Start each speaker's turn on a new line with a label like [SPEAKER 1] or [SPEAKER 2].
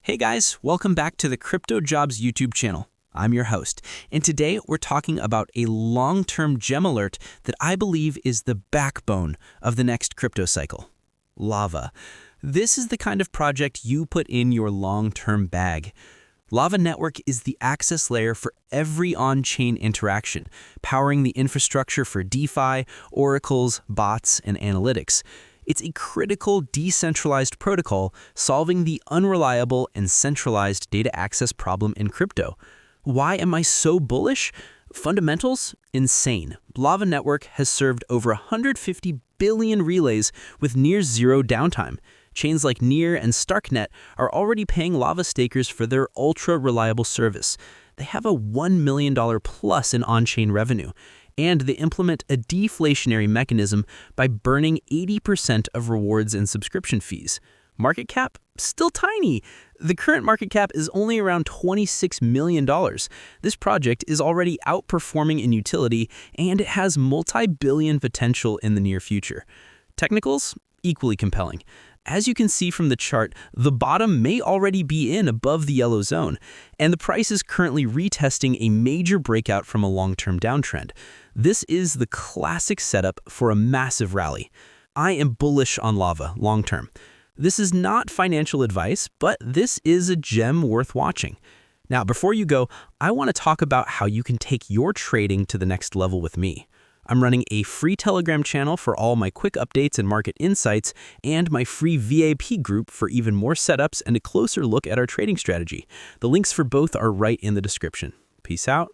[SPEAKER 1] Hey guys, welcome back to the CryptoJobs YouTube channel. I'm your host, and today we're talking about a long-term gem alert that I believe is the backbone of the next crypto cycle, Lava. This is the kind of project you put in your long-term bag. Lava Network is the access layer for every on-chain interaction, powering the infrastructure for DeFi, oracles, bots, and analytics. It's a critical decentralized protocol solving the unreliable and centralized data access problem in crypto. Why am I so bullish? Fundamentals? Insane. Lava Network has served over 150 billion relays with near zero downtime. Chains like Near and Starknet are already paying Lava stakers for their ultra-reliable service. They have a $1 million plus in on-chain revenue, and they implement a deflationary mechanism by burning 80% of rewards and subscription fees. Market cap? Still tiny. The current market cap is only around $26 million. This project is already outperforming in utility, and it has multi-billion potential in the near future. Technicals? Equally compelling. As you can see from the chart, the bottom may already be in above the yellow zone, and the price is currently retesting a major breakout from a long-term downtrend. This is the classic setup for a massive rally. I am bullish on Lava long-term. This is not financial advice, but this is a gem worth watching. Now, before you go, I want to talk about how you can take your trading to the next level with me. I'm running a free Telegram channel for all my quick updates and market insights, and my free VIP group for even more setups and a closer look at our trading strategy. The links for both are right in the description. Peace out.